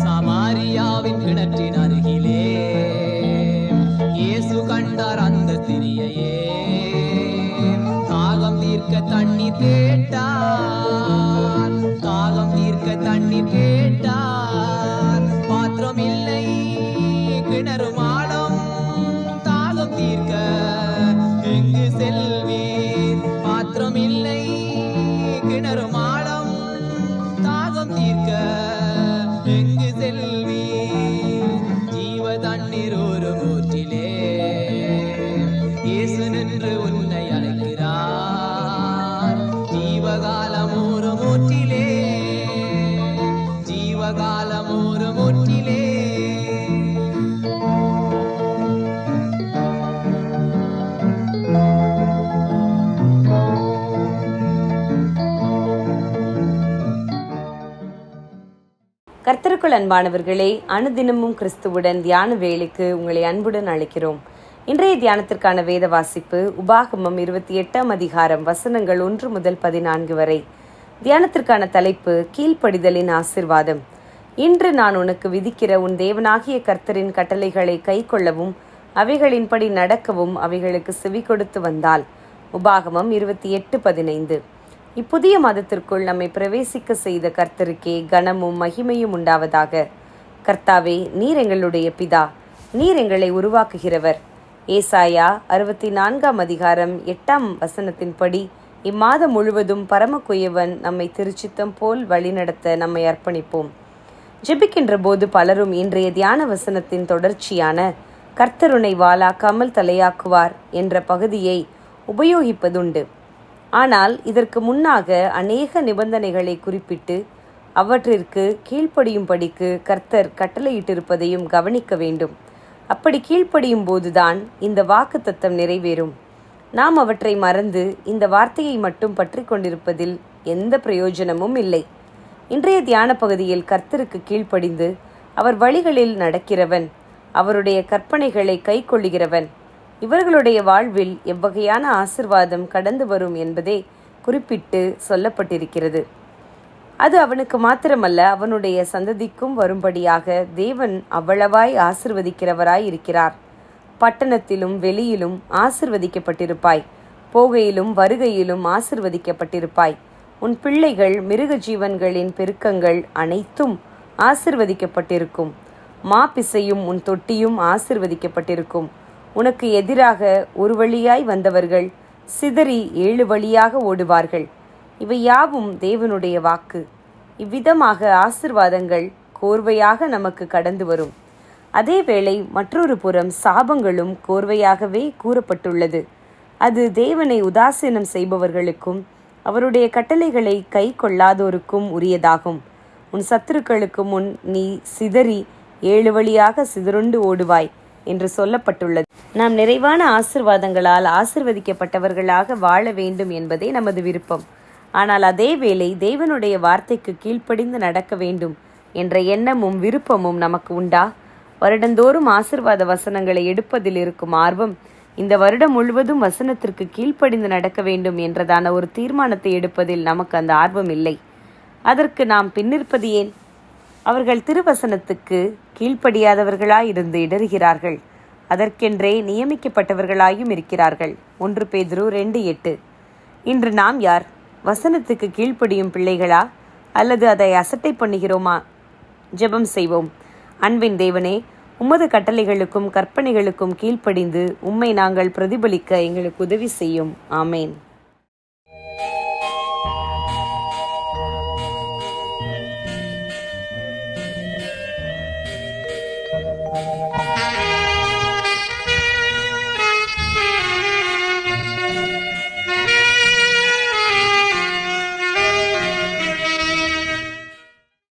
சமாரியாவின் கிணற்றின் அருகிலே இயேசு கண்டார் அந்த ஸ்திரியையே. தாகம் தீர்க்க தண்ணீர் கேட்டார், தாகம் தீர்க்க தண்ணீர் கேட்டார். பாத்திரம் இல்லை கிணறும் ஆழம், தாகம் தீர்க்க எங்கு செல்வீர்? பாத்திரம் இல்லை கிணறும் ஆழம், தாகம் தீர்க்க எங்கு செல்வீர்? ஜீவ தண்ணீர் ஒரு ஊற்றிலே இயேசு நின்று உன்னை அழைக்கிறார். ஜீவகாலம் ஒரு ஊற்றிலே, ஜீவகாலம் ஒரு ஊற்றிலே. கர்த்தருக்குள் அன்பானவர்களே, அனுதினமும் கிறிஸ்துவுடன் தியான வேலைக்கு உங்களை அன்புடன் அழைக்கிறோம். இன்றைய தியானத்திற்கான வேத வாசிப்பு உபாகமம் 28ஆம் அதிகாரம் வசனங்கள் 1 முதல் 14 வரை. தியானத்திற்கான தலைப்பு கீழ்ப்படிதலின் ஆசீர்வாதம். இன்று நான் உனக்கு விதிக்கிற உன் தேவனாகிய கர்த்தரின் கட்டளைகளை கைக்கொள்ளவும் அவைகளின்படி நடக்கவும் அவைகளுக்கு செவி கொடுத்து வந்தால். உபாகமம் 28:15. இப்புதிய மாதத்திற்குள் நம்மை பிரவேசிக்க செய்த கர்த்தருக்கே கனமும் மகிமையும் உண்டாவதாக. கர்த்தாவே, நீர் எங்களுடைய பிதா, நீர் எங்களை உருவாக்குகிறவர். ஏசாயா 64ஆம் அதிகாரம் 8ஆம் வசனத்தின்படி இம்மாதம் முழுவதும் பரமக்குயவன் நம்மை திருச்சித்தம் போல் வழிநடத்த நம்மை அர்ப்பணிப்போம். ஜெபிக்கின்ற போது பலரும் இன்றைய தியான வசனத்தின் தொடர்ச்சியான கர்த்தருனை வாளாக்காமல் தலையாக்குவார் என்ற பகுதியை உபயோகிப்பதுண்டு. ஆனால் இதற்கு முன்னாக அநேக நிபந்தனைகளை குறிப்பிட்டு அவற்றிற்கு கீழ்ப்படியும்படிக்கு கர்த்தர் கட்டளையிட்டிருப்பதையும் கவனிக்க வேண்டும். அப்படி கீழ்ப்படியும் போதுதான் இந்த வாக்குத்தத்தம் நிறைவேறும். நாம் அவற்றை மறந்து இந்த வார்த்தையை மட்டும் பற்றி கொண்டிருப்பதில் எந்த பிரயோஜனமும் இல்லை. இன்றைய தியான பகுதியில் கர்த்தருக்கு கீழ்ப்படிந்து அவர் வழிகளில் நடக்கிறவன், அவருடைய கற்பனைகளை கை கொள்ளுகிறவன், இவர்களுடைய வாழ்வில் எவ்வகையான ஆசிர்வாதம் கடந்து வரும் என்பதே குறிப்பிட்டு சொல்லப்பட்டிருக்கிறது. அது அவனுக்கு மாத்திரமல்ல, அவனுடைய சந்ததிக்கும் வரும்படியாக தேவன் அவ்வளவாய் ஆசிர்வதிக்கிறவராய் இருக்கிறார். பட்டணத்திலும் வெளியிலும் ஆசிர்வதிக்கப்பட்டிருப்பாய், போகையிலும் வருகையிலும் ஆசிர்வதிக்கப்பட்டிருப்பாய். உன் பிள்ளைகள் மிருக ஜீவன்களின் பெருக்கங்கள் அனைத்தும் ஆசிர்வதிக்கப்பட்டிருக்கும். மாப்பிசையும் உன் தொட்டியும் ஆசிர்வதிக்கப்பட்டிருக்கும். உனக்கு எதிராக ஒரு வழியாய் வந்தவர்கள் சிதறி 7 வழியாக ஓடுவார்கள். இவை யாவும் தேவனுடைய வாக்கு. இவ்விதமாக ஆசிர்வாதங்கள் கோர்வையாக நமக்கு கடந்து வரும். அதேவேளை மற்றொரு புறம் சாபங்களும் கோர்வையாகவே கூறப்பட்டுள்ளது. அது தேவனை உதாசீனம் செய்பவர்களுக்கும் அவருடைய கட்டளைகளை கை கொள்ளாதோருக்கும் உரியதாகும். உன் சத்துருக்களுக்கு முன் நீ சிதறி 7 வழியாக சிதறுண்டு ஓடுவாய் என்று சொல்லப்பட்டுள்ளது. நாம் நிறைவான ஆசிர்வாதங்களால் ஆசிர்வதிக்கப்பட்டவர்களாக வாழ வேண்டும் என்பதே நமது விருப்பம். ஆனால் அதே வேளை தேவனுடைய வார்த்தைக்கு கீழ்ப்படிந்து நடக்க வேண்டும் என்ற எண்ணமும் விருப்பமும் நமக்கு உண்டா? வருடந்தோறும் ஆசிர்வாத வசனங்களை எடுப்பதில் இருக்கும் ஆர்வம் இந்த வருடம் முழுவதும் வசனத்திற்கு கீழ்ப்படிந்து நடக்க வேண்டும் என்றதான ஒரு தீர்மானத்தை எடுப்பதில் நமக்கு அந்த ஆர்வம் இல்லை. அதற்கு நாம் பின்னிருப்பது ஏன்? அவர்கள் திருவசனத்துக்கு கீழ்ப்படியாதவர்களாயிருந்து இடறுகிறார்கள். அதற்கென்றே நியமிக்கப்பட்டவர்களாயும் இருக்கிறார்கள். 1 பேதுரு 2:8. இன்று நாம் யார்? வசனத்துக்கு கீழ்ப்படியும் பிள்ளைகளா அல்லது அதை அசட்டை பண்ணுகிறோமா? ஜெபம் செய்வோம். அன்பின் தேவனே, உமது கட்டளைகளுக்கும் கற்பனைகளுக்கும் கீழ்ப்படிந்து உம்மை நாங்கள் பிரதிபலிக்க எங்களுக்கு உதவி செய்யும். ஆமேன்.